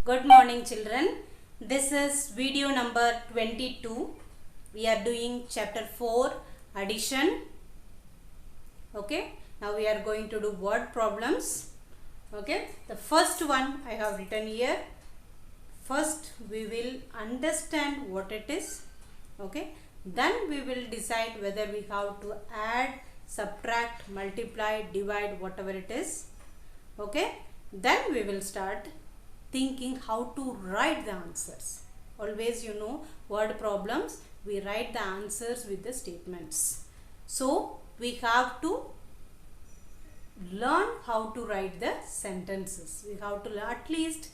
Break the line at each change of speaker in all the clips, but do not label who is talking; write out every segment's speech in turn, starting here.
Good morning children. This is video number 22. We are doing chapter 4 addition. Okay. Now we are going to do word problems. Okay. The first one I have written here. First we will understand what it is. Okay. Then we will decide whether we have to add, subtract, multiply, divide, whatever it is. Okay. Then we will start thinking how to write the answers. Always word problems, we write the answers with the statements. So we have to learn how to write the sentences. We have to learn, at least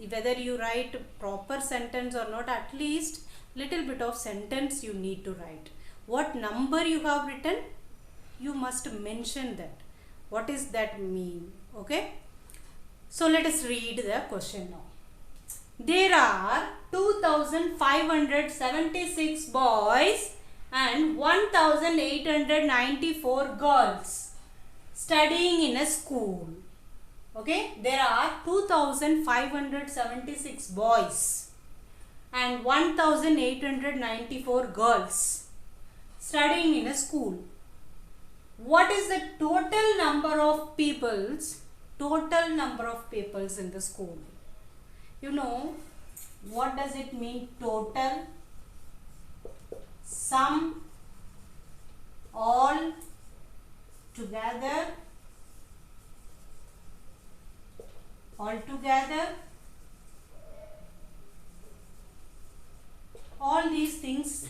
whether you write proper sentence or not, at least little bit of sentence you need to write. What number you have written, you must mention that. What is that mean? Okay. So let us read the question now. There are 2,576 boys and 1,894 girls studying in a school. Okay, there are 2,576 boys and 1,894 girls studying in a school. What is the total number of peoples? Total number of peoples in the school. What does it mean? Total, sum, all together, all these things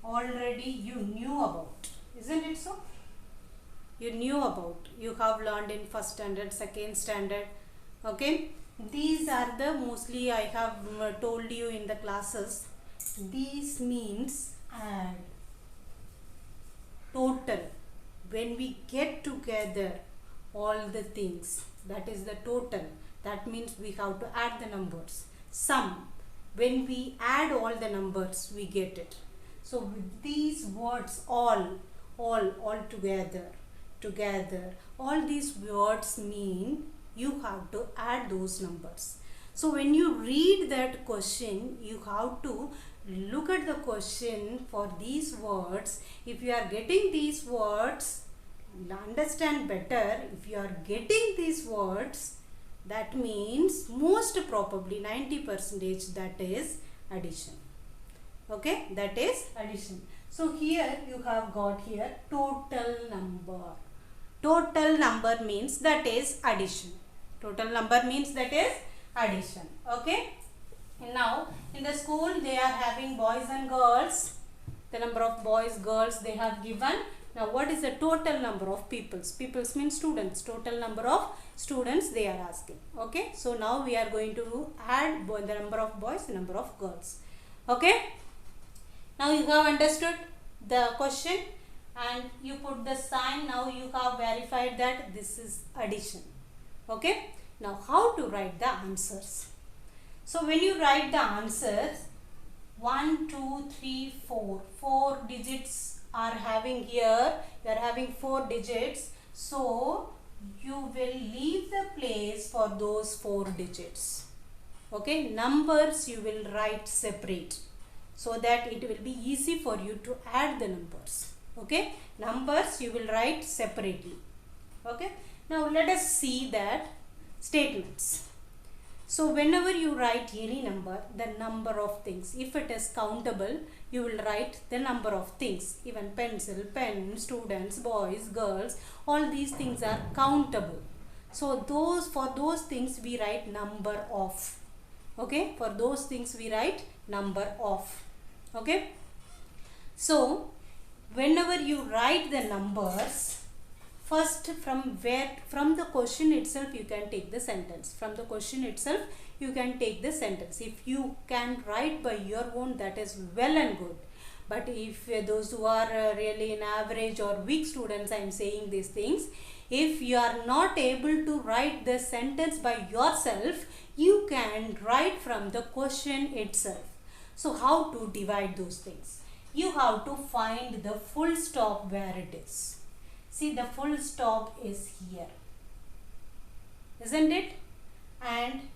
already you knew about, isn't it so? You knew about, you have learned in first standard, second standard. Okay, these are the mostly I have told you in the classes. These means add, total. When we get together all the things, that is the total. That means we have to add the numbers. Sum, when we add all the numbers, we get it. So with these words, all together, all these words mean you have to add those numbers. So when you read that question, you have to look at the question for these words. If you are getting these words, understand better. If you are getting these words, that means most probably 90% that is addition. Okay, that is addition. So here you have got here total number. Total number means that is addition. Total number means that is addition. Okay. And now in the school they are having boys and girls. The number of boys, girls they have given. Now what is the total number of peoples? Peoples means students. Total number of students they are asking. Okay. So now we are going to add the number of boys, the number of girls. Okay. Now you have understood the question and you put the sign. Now you have verified that this is addition. Okay. Now how to write the answers? So when you write the answers, 1, 2, 3, 4. 4 digits are having here. You are having 4 digits. So you will leave the place for those 4 digits. Okay. Numbers you will write separate, so that it will be easy for you to add the numbers. Okay. Numbers you will write separately. Okay. Now let us see that statements. So whenever you write any number, the number of things, if it is countable, you will write the number of things. Even pencil, pen, students, boys, girls, all these things are countable. So for those things we write number of. Okay. For those things we write number of. Okay. So whenever you write the numbers, first from the question itself you can take the sentence. From the question itself you can take the sentence. If you can write by your own, that is well and good. But if those who are really in average or weak students, I am saying these things, if you are not able to write the sentence by yourself, you can write from the question itself. So how to divide those things? You have to find the full stop where it is. See, the full stop is here, isn't it? And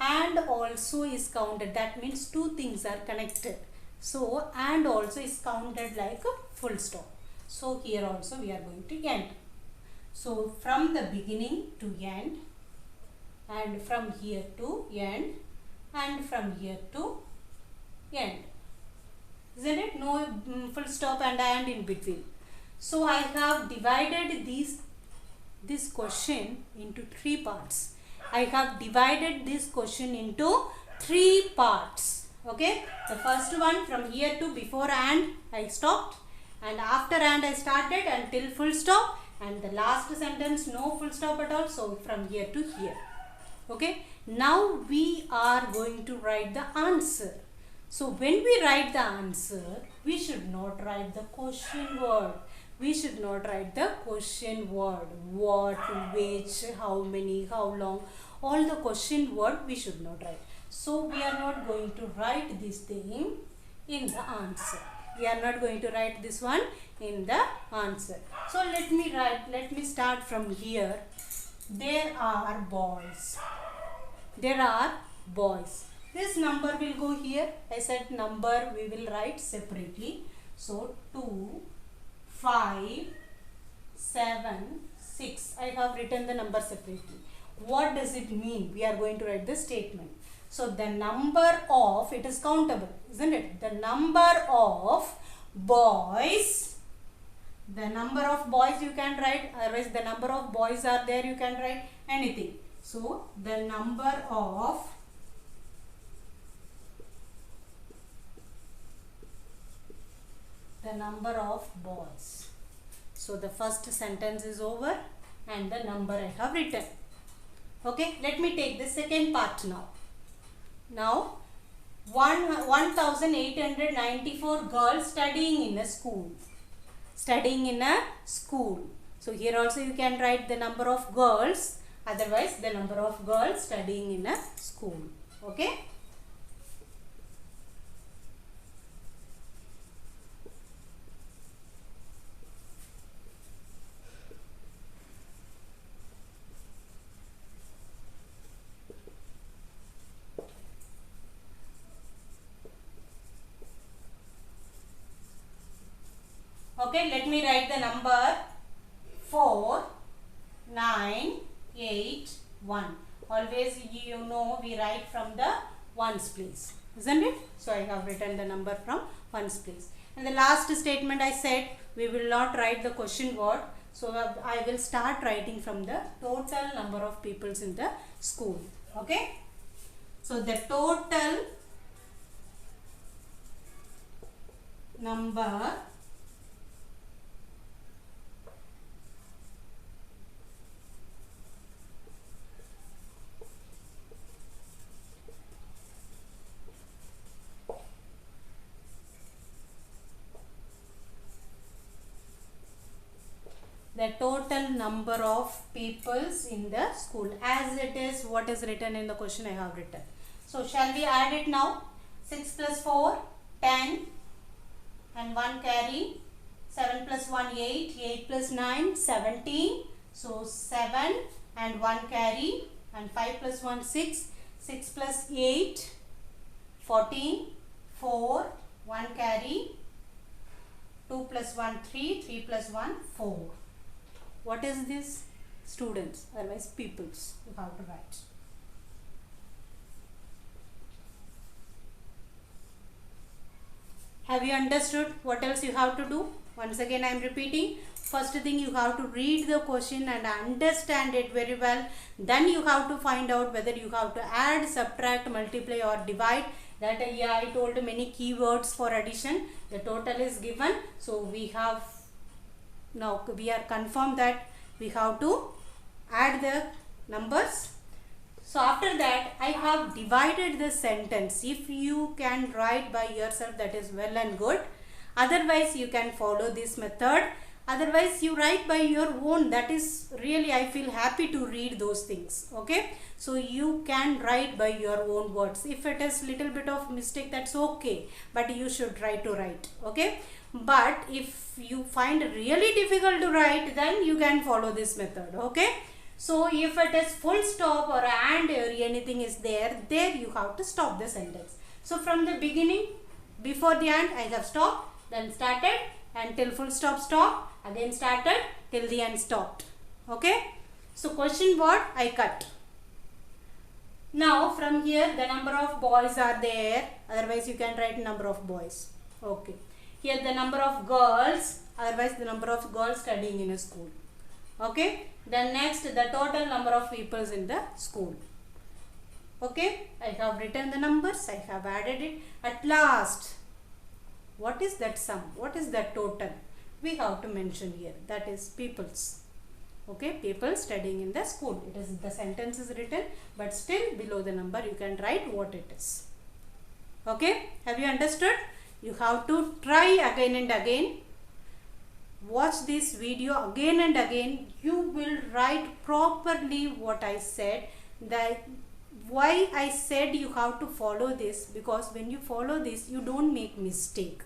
add also is counted. That means two things are connected. So and also is counted like a full stop. So here also we are going to end. So from the beginning to end, and from here to end, and from here to end. Isn't it? No full stop and in between. So I have divided this question into three parts. I have divided this question into three parts. Okay. The first one from here to before and I stopped, and after and I started until full stop, and the last sentence no full stop at all. So from here to here. Okay. Now we are going to write the answer. So when we write the answer, we should not write the question word. We should not write the question word. What, which, how many, how long. All the question word we should not write. So we are not going to write this thing in the answer. We are not going to write this one in the answer. So let me start from here. There are boys. There are boys. This number will go here. I said number we will write separately. So 2, 5, 7, 6. I have written the number separately. What does it mean? We are going to write the statement. So the number of, it is countable, isn't it? The number of boys. The number of boys you can write. Otherwise the number of boys are there, you can write anything. So the number of boys. So the first sentence is over and the number I have written. Okay, let me take the second part now. Now 1894 girls studying in a school. Studying in a school. So here also you can write the number of girls, otherwise the number of girls studying in a school. Okay. Okay, let me write the number 4, 9, 8, 1. Always you know we write from the ones place, isn't it? So I have written the number from ones place. And the last statement I said we will not write the question word. So I will start writing from the total number of peoples in the school. Okay. So the total number of peoples in the school, as it is what is written in the question I have written. So shall we add it now? 6 plus 4, 10 and 1 carry. 7 plus 1, 8. 8 plus 9, 17. So 7 and 1 carry, and 5 plus 1, 6. 6 plus 8, 14. 4, 1 carry. 2 plus 1, 3. 3 plus 1, 4. What is this? Students, otherwise peoples you have to write. Have you understood what else you have to do? Once again I am repeating. First thing, you have to read the question and understand it very well. Then you have to find out whether you have to add, subtract, multiply or divide. That yeah, I told many keywords for addition. The total is given. So we have, now we are confirmed that we have to add the numbers. So after that I have divided the sentence. If you can write by yourself, that is well and good. Otherwise you can follow this method. Otherwise you write by your own. That is really, I feel happy to read those things. Okay. So you can write by your own words. If it is little bit of mistake, that's okay. But you should try to write. Okay. But if you find really difficult to write, then you can follow this method. Okay. So if it is full stop or and or anything is there you have to stop the sentence. So from the beginning, before the and I have stopped, then started, and till full stop stop, again started, till the end stopped. Okay. So question word I cut. Now from here the number of boys are there, otherwise you can write number of boys. Okay. Here the number of girls, otherwise the number of girls studying in a school. Okay. Then next the total number of peoples in the school. Okay. I have written the numbers, I have added it. At last, what is that sum? What is that total? We have to mention here. That is peoples. Okay, people studying in the school. It is the sentence is written, but still below the number you can write what it is. Okay, have you understood? You have to try again and again. Watch this video again and again. You will write properly what I said. That why I said you have to follow this, because when you follow this you don't make mistake.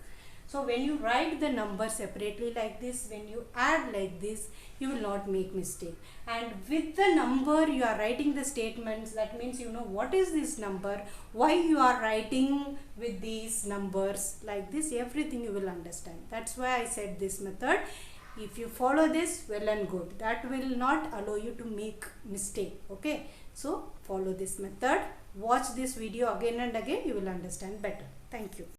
So when you write the number separately like this, when you add like this, you will not make mistake. And with the number you are writing the statements, that means you know what is this number, why you are writing with these numbers like this, everything you will understand. That's why I said this method. If you follow this, well and good. That will not allow you to make mistake. Okay. So follow this method. Watch this video again and again. You will understand better. Thank you.